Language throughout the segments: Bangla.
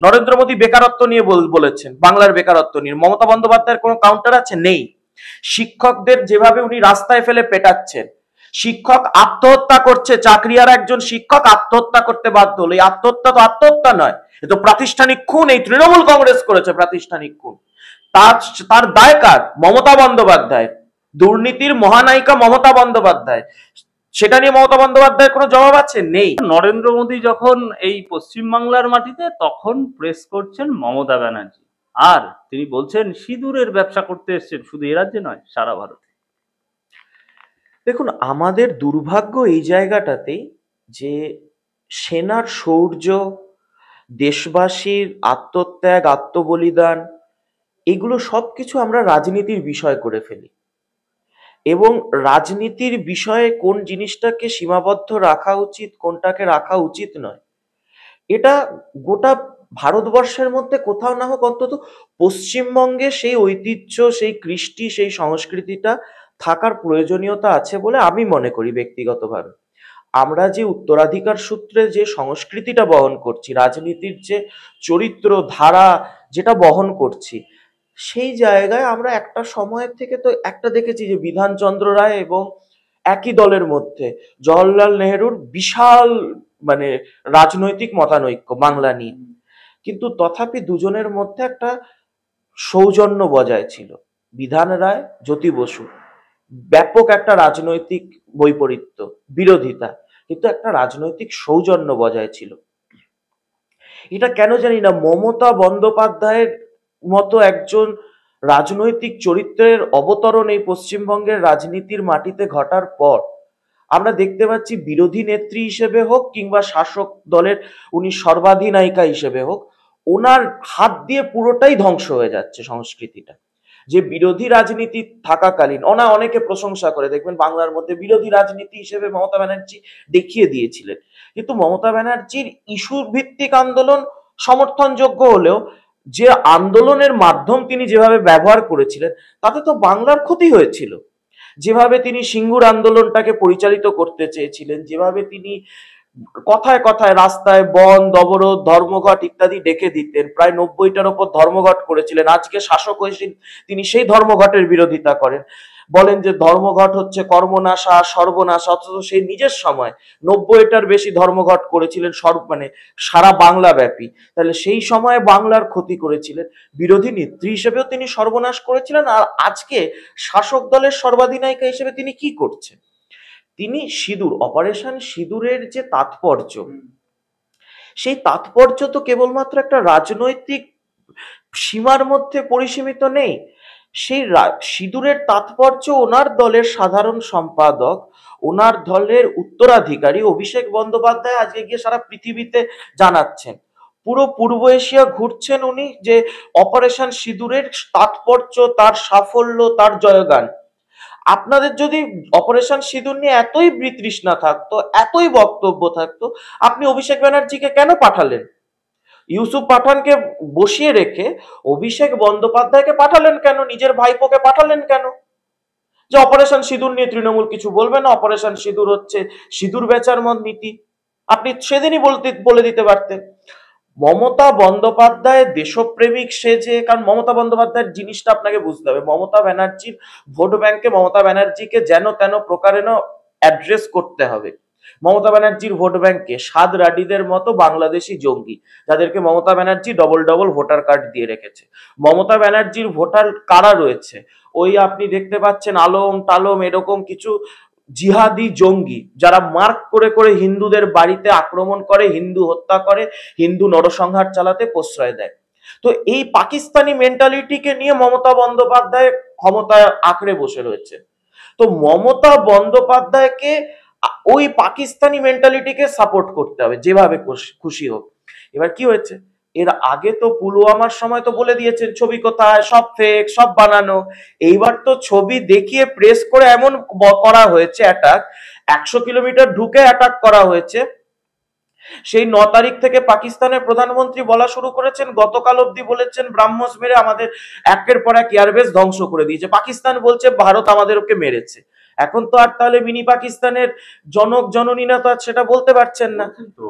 নরেন্দ্র মোদী বেকারত্ব নিয়ে বলেছেন, বাংলার বেকারত্ব নিয়ে। মমতা বন্দ্যোপাধ্যায়ের কোনো কাউন্টার আছে? নেই। শিক্ষকদের যেভাবে উনি রাস্তায় ফেলে পেটাচ্ছেন, শিক্ষক আত্মহত্যা করছে, চাকরিয়ার একজন শিক্ষক আত্মহত্যা করতে বাধ্য হলো। এই আত্মহত্যা তো আত্মহত্যা নয়, এ তো প্রাতিষ্ঠানিক খুন। এই তৃণমূল কংগ্রেস করেছে প্রাতিষ্ঠানিক খুন। তার তার দায় কার? মমতা বন্দ্যোপাধ্যায়, দুর্নীতির মহানায়িকা মমতা বন্দ্যোপাধ্যায়। সেটা নিয়ে মমতা বন্দ্যোপাধ্যায়ের কোনো জবাব আছে? নেই। নরেন্দ্র মোদী যখন এই পশ্চিমবাংলার মাটিতে, তখন প্রেস করছেন মমতা ব্যানার্জি, আর তিনি বলছেন সিঁদুরের ব্যবসা করতে এসছেন, শুধু এ রাজ্যে নয়, সারা ভারতে। দেখুন, আমাদের দুর্ভাগ্য এই জায়গাটাতেই যে সেনার শৌর্য, দেশবাসীর আত্মত্যাগ, আত্মবলিদান, এগুলো সবকিছু আমরা রাজনীতির বিষয় করে ফেলি। এবং রাজনীতির বিষয়ে কোন জিনিসটাকে সীমাবদ্ধ রাখা উচিত, কোনটাকে রাখা উচিত নয়, এটা গোটা ভারতবর্ষের মধ্যে কোথাও না হোক অন্তত পশ্চিমবঙ্গে সেই ঐতিহ্য, সেই কৃষ্টি, সেই সংস্কৃতিটা থাকার প্রয়োজনীয়তা আছে বলে আমি মনে করি ব্যক্তিগতভাবে। আমরা যে উত্তরাধিকার সূত্রে যে সংস্কৃতিটা বহন করছি, রাজনীতির যে চরিত্র ধারা যেটা বহন করছি, সেই জায়গায় আমরা একটা সময়ের থেকে তো একটা দেখেছি যে বিধানচন্দ্র রায় এবং একই দলের মধ্যে জওহরলাল নেহেরুর বিশাল মানে রাজনৈতিক মতানৈক্য বাংলা নিয়ে, কিন্তু তথাপি দুজনের মধ্যে একটা সৌজন্য বজায় ছিল। বিধান রায়, জ্যোতি বসু, ব্যাপক একটা রাজনৈতিক বৈপরীত্য, বিরোধিতা, কিন্তু একটা রাজনৈতিক সৌজন্য বজায় ছিল। এটা কেন জানি না, মমতা বন্দ্যোপাধ্যায়ের মতো একজন রাজনৈতিক চরিত্রের অবতরণ এই পশ্চিমবঙ্গের রাজনীতির মাটিতে ঘটার পর আমরা দেখতে পাচ্ছি বিরোধী নেত্রী হিসেবে হোক কিংবা শাসক দলের উনি সর্বাধিনায়িকা হিসেবে হোক, ওনার হাত দিয়ে পুরোটাই ধ্বংস হয়ে যাচ্ছে সংস্কৃতিটা। যে বিরোধী রাজনীতি থাকাকালীন ওনা অনেকে প্রশংসা করে, দেখবেন বাংলার মধ্যে বিরোধী রাজনীতি হিসেবে মমতা ব্যানার্জি দেখিয়ে দিয়েছিলেন, কিন্তু মমতা ব্যানার্জির ইস্যু ভিত্তিক আন্দোলন সমর্থনযোগ্য হলেও যে আন্দোলনের মাধ্যম তিনি যেভাবে ব্যবহার করেছিলেন তাতে তো বাংলার ক্ষতি হয়েছিল। যেভাবে তিনি সিঙ্গুর আন্দোলনটাকে পরিচালিত করতে চেয়েছিলেন, যেভাবে তিনি কথায় কথায় রাস্তায় বন্ধ, অবরোধ, ধর্মঘট ইত্যাদি ডেকে দিতেন, প্রায় 90টার ওপর ধর্মঘট করেছিলেন। আজকে শাসক হয়ে তিনি সেই ধর্মঘটের বিরোধিতা করেন, বলেন যে ধর্মঘট হচ্ছে কর্মনাশা, সর্বনাশ, অথচ সেই নিজের সময় 90টার বেশি ধর্মঘট করেছিলেন সারা বাংলা ব্যাপী। তাহলে সেই সময়ে বাংলার ক্ষতি করেছিলেন, বিরোধী নেত্রী হিসেবেও তিনি সর্বনাশ করেছিলেন। আর আজকে শাসক দলের সর্বাধিনায়িকা হিসেবে তিনি কি করছেন? তিনি সিঁদুর, অপারেশন সিঁদুরের যে তাৎপর্য, সেই তাৎপর্য তো কেবলমাত্র একটা রাজনৈতিক সীমার মধ্যে পরিসীমিত নেই। সেই সিঁদুরের তাৎপর্য ওনার দলের সাধারণ সম্পাদক, ওনার দলের উত্তরাধিকারী অভিষেক বন্দ্যোপাধ্যায় আজকে গিয়ে সারা পৃথিবীতে জানাচ্ছেন। পুরো পূর্ব এশিয়া ঘুরছেন উনি, যে অপারেশন সিঁদুরের তাৎপর্য, তার সাফল্য, তার জয়গান। আপনাদের যদি অপারেশন সিঁদুর নিয়ে এতই বিতৃষ্ণা থাকতো, এতই বক্তব্য থাকতো, আপনি অভিষেক ব্যানার্জিকে কেন পাঠালেন? ইউসুফ পাঠানকে বসিয়ে রেখে অভিষেক বন্দ্যোপাধ্যায়কে পাঠালেন কেন? নিজের ভাইপোকে পাঠালেন কেন? যে অপারেশন সিঁদুর নিয়ে তৃণমূল কিছু বলবে না, অপারেশন সিঁদুর হচ্ছে সিঁদুর বেচার মত নীতি। আপনি সেদিনই বলে দিতে পারতেন। মমতা বন্দ্যোপাধ্যায় দেশপ্রেমিক সেজে, কারণ মমতা বন্দ্যোপাধ্যায়ের জিনিসটা আপনাকে বুঝতে হবে, মমতা ব্যানার্জির ভোট ব্যাংকে মমতা ব্যানার্জিকে যেন তেন প্রকারেণ অ্যাড্রেস করতে হবে। মমতা ব্যানার্জির ভোট ব্যাংকে সাদ রাডিদের মতো বাংলাদেশি জঙ্গি, যাদেরকে Mamata Banerjee double double voter card দিয়ে রেখেছে। মমতা ব্যানার্জির ভোটার কারা রয়েছে? ওই আপনি দেখতে পাচ্ছেন আলম টালম এরকম কিছু জিহাদি জঙ্গি, যারা মার্ক করে করে হিন্দুদের বাড়িতে আক্রমণ করে, হিন্দু হত্যা করে, হিন্দু নরসংহার চালাতে প্রশ্রয় দেয়। তো এই পাকিস্তানি মেন্টালিটিকে নিয়ে মমতা বন্দ্যোপাধ্যায় ক্ষমতায় আঁকড়ে বসে রয়েছে। তো মমতা বন্দ্যোপাধ্যায়কে ওই পাকিস্তানি মেন্টালিটিকে সাপোর্ট করতে হবে যেভাবে খুশি হোক। এবার কি হয়েছে, এর আগে তো পুলওয়ামার সময় তো বলে দিয়েছেন ছবি কোথায়, সব ফেক, সব বানানো। এইবার তো ছবি দেখিয়ে প্রেস করে এমন করা হয়েছে অ্যাটাক, 100 কিলোমিটার ঢুকে অ্যাটাক করা হয়েছে। সেই 9 তারিখ থেকে পাকিস্তানের প্রধানমন্ত্রী বলা শুরু করেছেন, গতকাল অব্দি বলেছেন ব্রাহ্মস মেরে আমাদের একের পর এক এয়ারবেস ধ্বংস করে দিয়েছে। পাকিস্তান বলছে ভারত আমাদেরকে মেরেছে। এখন তো আর তাহলে মিনি পাকিস্তানের জনক জননীরা তো আর সেটা বলতে পারছেন না। তো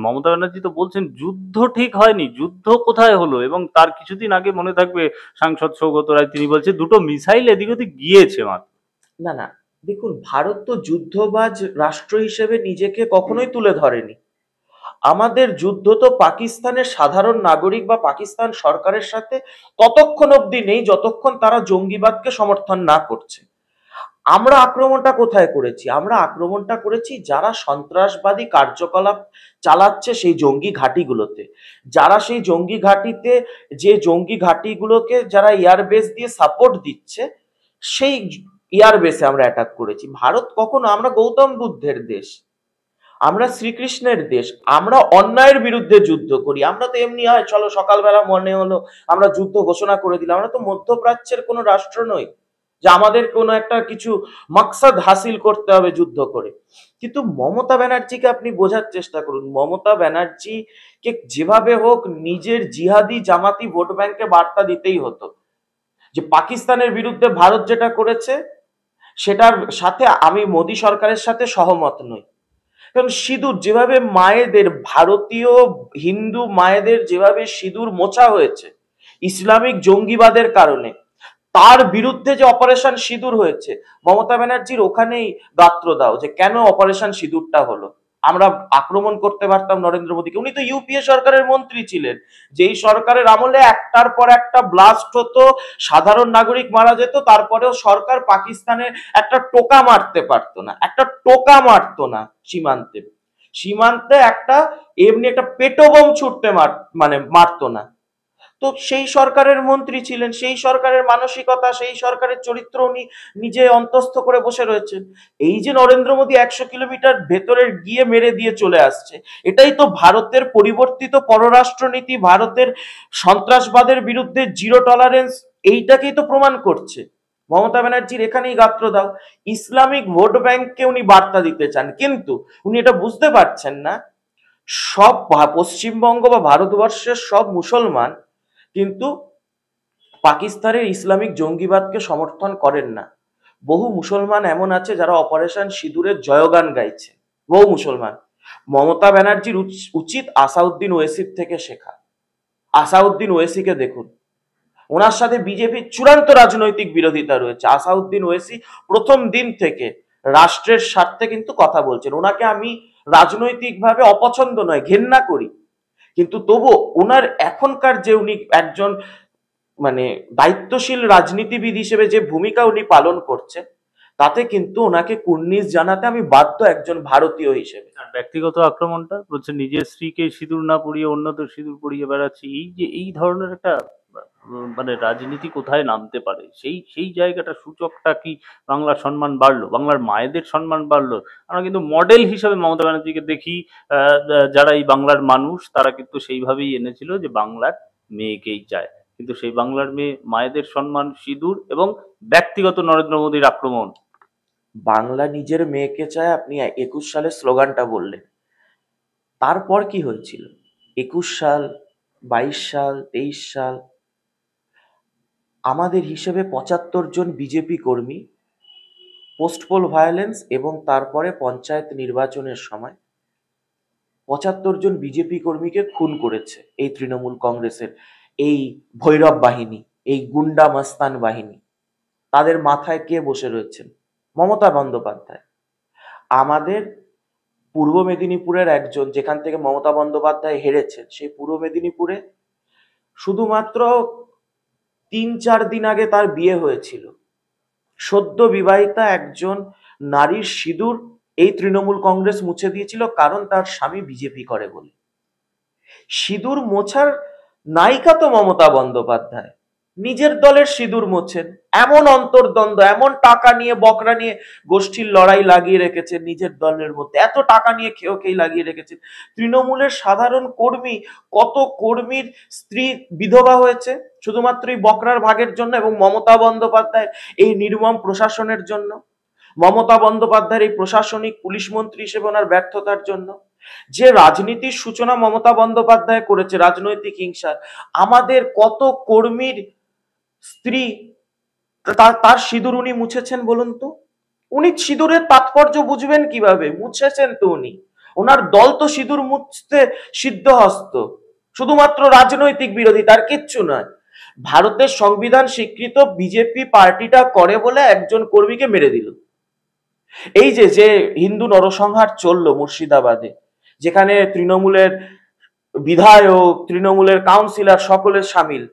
মমতা ব্যানার্জি তো বলছেন যুদ্ধ ঠিক হয়নি, যুদ্ধ কোথায় হলো? এবং তার কিছুদিন আগে মনে থাকবে সাংসদ সৌগত রায় তিনি বলছে দুটো মিসাইল এদিক ওদিক গিয়েছে মাত্র। না না, দেখুন, ভারত তো যুদ্ধবাজ রাষ্ট্র হিসেবে নিজেকে কখনোই তুলে ধরেনি। আমাদের যুদ্ধ তো পাকিস্তানের সাধারণ নাগরিক বা পাকিস্তান সরকারের সাথে ততক্ষণ অবধি নেই যতক্ষণ তারা জঙ্গিবাদকে সমর্থন না করছে। আমরা আক্রমণটা কোথায় করেছি? আমরা আক্রমণটা করেছি যারা সন্ত্রাসবাদী কার্যকলাপ চালাচ্ছে সেই জঙ্গি ঘাঁটিগুলোতে। যারা সেই জঙ্গি ঘাঁটিতে, যে জঙ্গি ঘাঁটিগুলোকে যারা এয়ারবেস দিয়ে সাপোর্ট দিচ্ছে, সেই এয়ারবেসে আমরা অ্যাটাক করেছি। ভারত কখনো, আমরা গৌতম বুদ্ধের দেশ, আমরা শ্রীকৃষ্ণের দেশ, আমরা অন্যায়ের বিরুদ্ধে যুদ্ধ করি। আমরা তো এমনি হয় চলো সকালবেলা মনে হলো আমরা যুদ্ধ ঘোষণা করে দিলাম। আমরা তো মধ্যপ্রাচ্যের কোনো রাষ্ট্র নই যে আমাদের কোনো একটা কিছু মাকসাদ হাসিল করতে হবে যুদ্ধ করে। কিন্তু মমতা ব্যানার্জিকে আপনি বোঝার চেষ্টা করুন। মমতা ব্যানার্জিকে যেভাবে হোক নিজের জিহাদি জামাতি ভোট ব্যাংকে বার্তা দিতেই হতো যে পাকিস্তানের বিরুদ্ধে ভারত যেটা করেছে সেটার সাথে আমি মোদী সরকারের সাথে সহমত নই। কারণ সিঁদুর যেভাবে মায়েদের, ভারতীয় হিন্দু মায়েদের যেভাবে সিঁদুর মোছা হয়েছে ইসলামিক জঙ্গিবাদের কারণে, তার বিরুদ্ধে যে অপারেশন সিঁদুর হয়েছে, মমতা ব্যানার্জির ওখানেই গাত্র দাও যে কেন অপারেশন সিঁদুরটা হলো। আমরা আক্রমণ করতে পারতাম নরেন্দ্র মোদীকে, উনি তো ইউপিএ সরকারের মন্ত্রী ছিলেন, যেই সরকারের আমলে একটার পর একটা ব্লাস্ট হতো, সাধারণ নাগরিক মারা যেত, তারপরেও সরকার পাকিস্তানের একটা টোকা মারতে পারতো না, একটা টোকা মারতো না সীমান্তে। সীমান্তে একটা এমনি একটা পেটোবম ছুটতে মানে মারতো না। তো সেই সরকারের মন্ত্রী ছিলেন, সেই সরকারের মানসিকতা, সেই সরকারের চরিত্র উনি নিজে অন্তস্থ করে বসে রয়েছেন। এই যে নরেন্দ্র মোদী 100 কিলোমিটার ভেতরে গিয়ে মেরে দিয়ে চলে আসছে, এটাই তো ভারতের পরিবর্তিত পররাষ্ট্রনীতি, ভারতের সন্ত্রাসবাদের বিরুদ্ধে জিরো টলারেন্স, এইটাকেই তো প্রমাণ করছে। মমতা ব্যানার্জির এখানেই গাত্র দাও। ইসলামিক ভোট ব্যাংককে উনি বার্তা দিতে চান, কিন্তু উনি এটা বুঝতে পারছেন না সব পশ্চিমবঙ্গ বা ভারতবর্ষের সব মুসলমান কিন্তু পাকিস্তানের ইসলামিক জঙ্গিবাদকে সমর্থন করেন না। বহু মুসলমান এমন আছে যারা অপারেশন সিঁদুরের জয়গান গাইছে, বহু মুসলমান। মমতা ব্যানার্জির উচিত আসাউদ্দিন ওয়েসির থেকে শেখা। আসাউদ্দিন ওয়েসিকে দেখুন, ওনার সাথে বিজেপির চূড়ান্ত রাজনৈতিক বিরোধিতা রয়েছে। আসাউদ্দিন ওয়েসি প্রথম দিন থেকে রাষ্ট্রের স্বার্থে কিন্তু কথা বলছেন। ওনাকে আমি রাজনৈতিকভাবে অপছন্দ নয়, ঘেন্না করি, কিন্তু তবু ওনার এখনকার যে উনি একজন মানে দায়িত্বশীল রাজনীতিবিদ হিসেবে যে ভূমিকা উনি পালন করছেন, তাতে কিন্তু ওনাকে কুর্নিশ জানাতে আমি বাধ্য একজন ভারতীয় হিসেবে। আর ব্যক্তিগত আক্রমণটা বলছে নিজের স্ত্রীকে সিঁদুর না পরিয়ে অন্যদের সিঁদুর পরিয়ে বেড়াচ্ছে, এই যে এই ধরনের একটা মানে রাজনীতি কোথায় নামতে পারে, সেই সেই জায়গাটা সূচকটা কি? বাংলার সম্মান বাড়লো, বাংলার মায়েদের সম্মান বাড়লো। আমরা কিন্তু মডেল হিসাবে মমতা ব্যানার্জিকে দেখি। যারা এই বাংলার মানুষ তারা কিন্তু সেইভাবেই এনেছিল যে বাংলার মেয়েকেই চায়, কিন্তু সেই বাংলার মেয়ে মায়েদের সম্মান, সিঁদুর এবং ব্যক্তিগত নরেন্দ্র মোদীর আক্রমণ। বাংলা নিজের মেয়েকে চায়, আপনি 21 সালের স্লোগানটা বললেন, তারপর কি হয়েছিল? 21 সাল, 22 সাল, 23 সাল, আমাদের হিসেবে 75 জন বিজেপি কর্মী পোস্ট পোল ভায়োলেন্স এবং তারপরে পঞ্চায়েত নির্বাচনের সময় 75 জন বিজেপি কর্মীকে খুন করেছে এই তৃণমূল কংগ্রেসের এই ভৈরব বাহিনী, এই গুন্ডা মাস্তান বাহিনী। তাদের মাথায় কে বসে রয়েছেন? মমতা বন্দ্যোপাধ্যায়। আমাদের পূর্ব মেদিনীপুরের একজন, যেখান থেকে মমতা বন্দ্যোপাধ্যায় হেরেছেন, সেই পূর্ব মেদিনীপুরে শুধুমাত্র 3-4 দিন আগে তার বিয়ে হয়েছিল। সদ্য বিবাহিতা একজন নারীর সিঁদুর এই তৃণমূল কংগ্রেস মুছে দিয়েছিল, কারণ তার স্বামী বিজেপি করে বলে। সিঁদুর মোছার নায়িকা তো মমতা বন্দ্যোপাধ্যায়, নিজের দলের সিঁদুর মোছেন। এমন অন্তর্দ্বন্দ্ব, এমন টাকা নিয়ে বকরা নিয়ে গোষ্ঠীর লড়াই লাগিয়ে রেখেছেন নিজের দলের মধ্যে, এত টাকা নিয়ে খেয়েই লাগিয়ে রেখেছেন। তৃণমূলের সাধারণ কর্মী, কত কর্মীর স্ত্রী বিধবা হয়েছে শুধুমাত্র এই বকরার ভাগের জন্য, এবং মমতা বন্দ্যোপাধ্যায় এই নির্মম প্রশাসনের জন্য, মমতা বন্দ্যোপাধ্যায়ের এই প্রশাসনিক পুলিশ মন্ত্রী হিসেবে ওনার ব্যর্থতার জন্য। যে রাজনীতির সূচনা মমতা বন্দ্যোপাধ্যায় করেছে রাজনৈতিক হিংসার, আমাদের কত কর্মীর স্ত্রী তার সিঁদুর উনি মুছেছেন বলুন তো? উনি সিঁদুরের তাৎপর্য বুঝবেন কিভাবে? মুছেছেন তো উনি, ওনার দল তো সিঁদুর মুছতে সিদ্ধহস্ত, শুধুমাত্র রাজনৈতিক বিরোধী, তার কিচ্ছু নয়। ভারতের সংবিধান স্বীকৃত বিজেপি পার্টিটা করে বলে একজন কর্মীকে মেরে দিল। এই যে যে হিন্দু নরসংহার চললো মুর্শিদাবাদে, যেখানে তৃণমূলের বিধায়ক, তৃণমূলের কাউন্সিলর সকলের সামিল,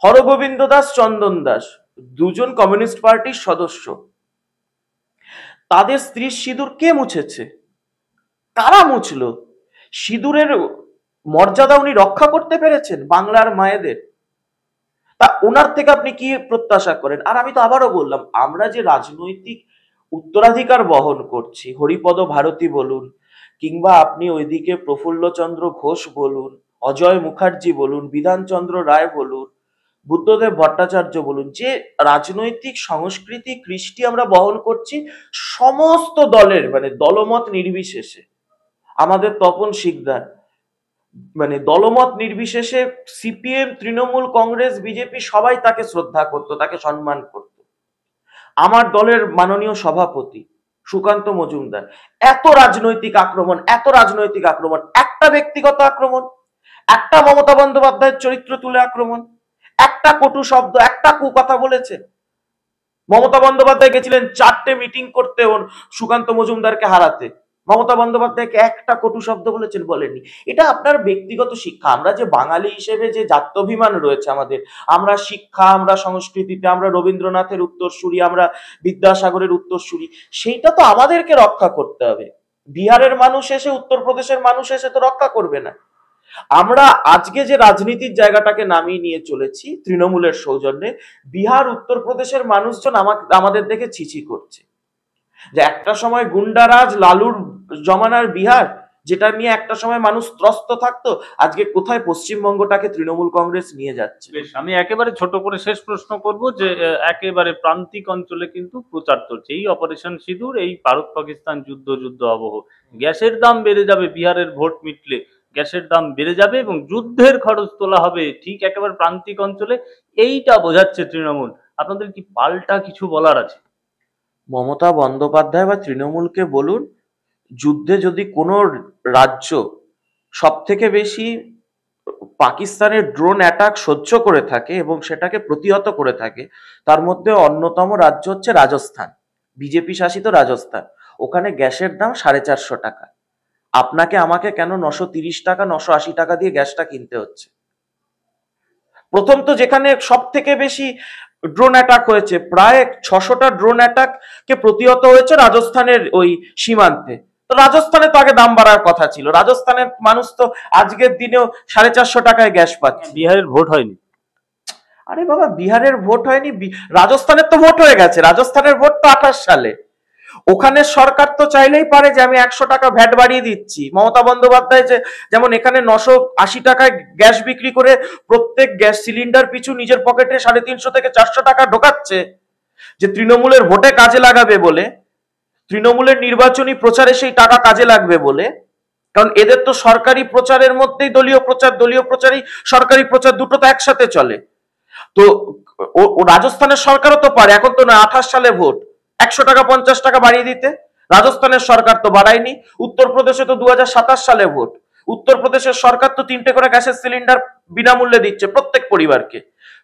হরগোবিন্দ দাস, চন্দন দাস, দুজন কমিউনিস্ট পার্টির সদস্য, তাদের স্ত্রীর সিঁদুর কে মুছেছে? কারা মুছলো? সিঁদুরের মর্যাদা উনি রক্ষা করতে পেরেছেন বাংলার মায়েদের? তা ওনার থেকে আপনি কি প্রত্যাশা করেন? আর আমি তো আবারও বললাম, আমরা যে রাজনৈতিক উত্তরাধিকার বহন করছি, হরিপদ ভারতী বলুন, কিংবা আপনি ওইদিকে প্রফুল্লচন্দ্র ঘোষ বলুন, অজয় মুখার্জি বলুন, বিধানচন্দ্র রায় বলুন, বুদ্ধদেব ভট্টাচার্য বলুন, যে রাজনৈতিক সংস্কৃতি কৃষ্টি আমরা বহন করছি, সমস্ত দলের মানে দলমত নির্বিশেষে, আমাদের তপন শিকদার মানে দলমত নির্বিশেষে সিপিএম, তৃণমূল কংগ্রেস, বিজেপি সবাই তাকে শ্রদ্ধা করত, তাকে সম্মান করত। আমার দলের মাননীয় সভাপতি সুকান্ত মজুমদার, এত রাজনৈতিক আক্রমণ, এত রাজনৈতিক আক্রমণ, একটা ব্যক্তিগত আক্রমণ, একটা মমতা বন্দ্যোপাধ্যায়ের চরিত্র তুলে আক্রমণ, একটা কটু শব্দ, একটা কুকথা বলেছে? মমতা বন্দ্যোপাধ্যায় গেছিলেন 4টে মিটিং করতে ওর সুকান্ত মজুমদারকে হারাতে, মমতা বন্দ্যোপাধ্যায়কে একটা কটু শব্দ বলেছেন? বলেননি। এটা আপনার ব্যক্তিগত শিক্ষা। আমরা যে বাঙালি হিসেবে যে জাত্যভিমান রয়েছে আমাদের, আমরা শিক্ষা, আমরা সংস্কৃতিতে, আমরা রবীন্দ্রনাথের উত্তরসূরি, আমরা বিদ্যাসাগরের উত্তরসূরি, সেইটা তো আমাদেরকে রক্ষা করতে হবে। বিহারের মানুষ এসে, উত্তরপ্রদেশের মানুষ এসে তো রক্ষা করবে না। আমরা আজকে যে রাজনীতির জায়গাটাকে নামিয়ে নিয়ে চলেছি তৃণমূলের সৌজন্যে, বিহার, উত্তরপ্রদেশের মানুষজন আমাদের দেখে ছিছি করছে যে একটা সময় গুন্ডারাজ, লালুর জমানার বিহার, যেটা নিয়ে একটা সময় মানুষ ত্রস্ত থাকতো, আজকে কোথায় পশ্চিমবঙ্গটাকে তৃণমূল কংগ্রেস নিয়ে যাচ্ছে। বেশ, আমি একেবারে ছোট করে শেষ প্রশ্ন করব যে একেবারে প্রান্তিক অঞ্চলে কিন্তু প্রচার চলছে এই অপারেশন সিঁদুর, এই ভারত পাকিস্তান যুদ্ধ আবহ, গ্যাসের দাম বেড়ে যাবে, বিহারের ভোট মিটলে গ্যাসের দাম বেড়ে যাবে এবং যুদ্ধের খরচ তোলা হবে ঠিক একেবারে প্রান্তিক অঞ্চলে, এইটা বোঝাচ্ছে তৃণমূল। আপনাদের কি পাল্টা কিছু বলার আছে? মমতা বন্দ্যোপাধ্যায় বা তৃণমূলকে বলুন, যুদ্ধে যদি কোনো রাজ্য সব থেকে বেশি পাকিস্তানের ড্রোন অ্যাটাক সহ্য করে থাকে এবং সেটাকে প্রতিহত করে থাকে, তার মধ্যে অন্যতম রাজ্য হচ্ছে রাজস্থান, বিজেপি শাসিত রাজস্থান। ওখানে গ্যাসের দাম 450 টাকা। আপনাকে আমাকে কেন 930 টাকা, 980 টাকা দিয়ে গ্যাসটা কিনতে হচ্ছে? প্রথম তো যেখানে সব থেকে বেশি ড্রোন অ্যাটাক হয়েছে, প্রায় 600টা ড্রোন অ্যাটাক কে প্রতিহত হয়েছে রাজস্থানের ওই সীমান্তে। তো রাজস্থানে তো আগে দাম বাড়ার কথা ছিল, রাজস্থানের মানুষ তো আজকের দিনেও 450 টাকায় গ্যাস পাচ্ছে। বিহারের ভোট হয়নি? আরে বাবা, বিহারের ভোট হয়নি, রাজস্থানের তো ভোট হয়ে গেছে। রাজস্থানের ভোট তো 28 সালে। ওখানে সরকার তো চাইলেই পারে যে আমি 100 টাকা ভ্যাট বাড়িয়ে দিচ্ছি। মমতা বন্দ্যোপাধ্যায় যে যেমন এখানে 980 টাকায় গ্যাস বিক্রি করে প্রত্যেক গ্যাস সিলিন্ডার পিছু নিজের পকেটে 350 থেকে 400 টাকা ঢোকাচ্ছে, যে তৃণমূলের ভোটে কাজে লাগাবে বলে, তৃণমূলের নির্বাচনী প্রচারে সেই টাকা কাজে লাগবে বলে। কারণ এদের তো সরকারি প্রচারের মধ্যেই দলীয় প্রচার, দলীয় প্রচারই সরকারি প্রচার, দুটো তো একসাথে চলে। তো ও রাজস্থানের সরকারও তো পারে, এখন তো না 28 সালে ভোট, 100 টাকা 50 টাকা বাড়িয়ে দিতে। রাজস্থানের সরকার তো বাড়ায়নি। উত্তরপ্রদেশে তো 2027 সালে ভোট, উত্তরপ্রদেশের সরকার তো 3টে করে গ্যাসের সিলিন্ডার বিনামূল্যে দিচ্ছে প্রত্যেক পরিবারকে।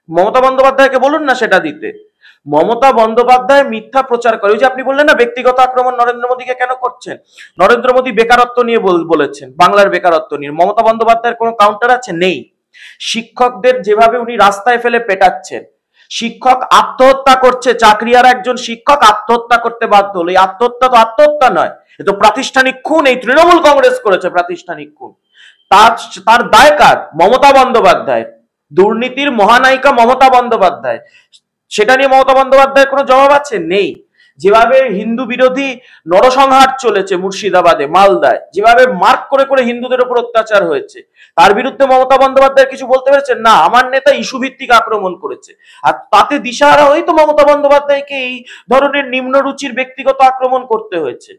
মমতা বন্দ্যোপাধ্যায়কে বলুন না সেটা দিতে। মমতা বন্দ্যোপাধ্যায় মিথ্যা প্রচার করে। ওই যে আপনি বললেন না ব্যক্তিগত আক্রমণ নরেন্দ্র মোদীকে কেন করছেন, নরেন্দ্র মোদী বেকারত্ব নিয়ে বলেছেন, বাংলার বেকারত্ব নিয়ে। মমতা বন্দ্যোপাধ্যায়ের কোনো কাউন্টার আছে? নেই। শিক্ষকদের যেভাবে উনি রাস্তায় ফেলে পেটাচ্ছেন, শিক্ষক আত্মহত্যা করছে, চাকরিয়ার একজন শিক্ষক আত্মহত্যা করতে বাধ্য হলো। এই আত্মহত্যা তো আত্মহত্যা নয়, এ তো প্রাতিষ্ঠানিক খুন। এই তৃণমূল কংগ্রেস করেছে প্রাতিষ্ঠানিক খুন। তার তার দায় কার? মমতা বন্দ্যোপাধ্যায়, দুর্নীতির মহানায়িকা মমতা বন্দ্যোপাধ্যায়। সেটা নিয়ে মমতা বন্দ্যোপাধ্যায়ের কোনো জবাব আছে? নেই। যেভাবে হিন্দু বিরোধী নরসংহার চলেছে মুর্শিদাবাদে, মালদায়, যেভাবে মার্ক করে করে হিন্দুদের উপর অত্যাচার হয়েছে, তার বিরুদ্ধে মমতা বন্দ্যোপাধ্যায় কিছু বলতে পেরেছেন না? আমার নেতা ইস্যু ভিত্তিক আক্রমণ করেছে, আর তাতে দিশাহারা হয়েই তো মমতা বন্দ্যোপাধ্যায়কে এই ধরনের নিম্ন রুচির ব্যক্তিগত আক্রমণ করতে হয়েছে।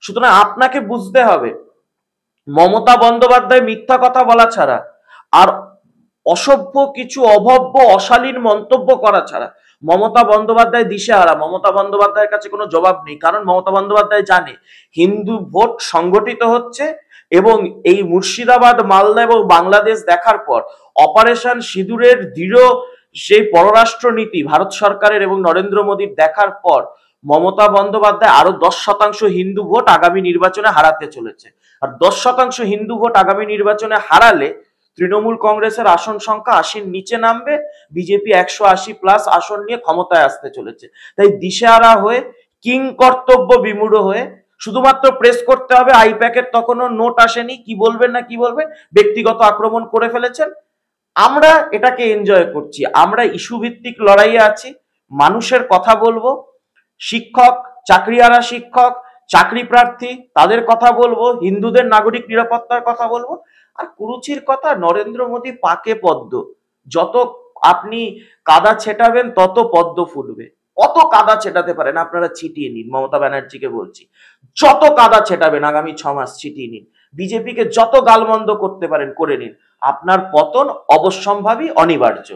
সুতরাং আপনাকে বুঝতে হবে, মমতা বন্দ্যোপাধ্যায় মিথ্যা কথা বলা ছাড়া আর অসভ্য কিছু অভব্য অশালীন মন্তব্য করা ছাড়া মমতা বন্দ্যোপাধ্যায় দিশেহারা। মমতা বন্দ্যোপাধ্যায়ের কাছে কোনো জবাব নেই, কারণ মমতা বন্দ্যোপাধ্যায় জানে হিন্দু ভোট সংগঠিত হচ্ছে এবং এই মুর্শিদাবাদ, মালদা এবং বাংলাদেশ দেখার পর অপারেশন সিঁদুরের দৃঢ় সেই পররাষ্ট্র নীতি ভারত সরকারের এবং নরেন্দ্র মোদীর দেখার পর মমতা বন্দ্যোপাধ্যায় আরো 10% হিন্দু ভোট আগামী নির্বাচনে হারাতে চলেছে। আর 10% হিন্দু ভোট আগামী নির্বাচনে হারালে তৃণমূল কংগ্রেসের আসন সংখ্যা 80-র নিচে নামবে, বিজেপি 180+ আসন নিয়ে ক্ষমতায় আসতে চলেছে। তাই দিশেহারা হয়ে, কিং কর্তব্য বিমূঢ় হয়ে শুধুমাত্র প্রেস করতে হবে আইপ্যাকের তখনও নোট আসেনি, কি বলবেন না কি বলবেন, ব্যক্তিগত আক্রমণ করে ফেলেছেন। আমরা এটাকে এনজয় করছি, আমরা ইস্যু ভিত্তিক লড়াইয়ে আছি, মানুষের কথা বলবো, শিক্ষক, চাকরিহারা শিক্ষক, চাকরি প্রার্থী তাদের কথা বলবো, হিন্দুদের নাগরিক নিরাপত্তার কথা বলবো। আর কুরুচির কথা, নরেন্দ্র মোদী পাকে পদ্ম, যত আপনি কাদা ছেটাবেন তত পদ্ম ফুটবে। কত কাদা ছেটাতে পারেন আপনারা ছিটিয়ে নিন, মমতা ব্যানার্জিকে বলছি, যত কাদা ছেটাবেন আগামী 6 মাস ছিটিয়ে নিন, বিজেপিকে যত গালমন্দ করতে পারেন করে নিন, আপনার পতন অবশ্যম্ভাবী, অনিবার্য।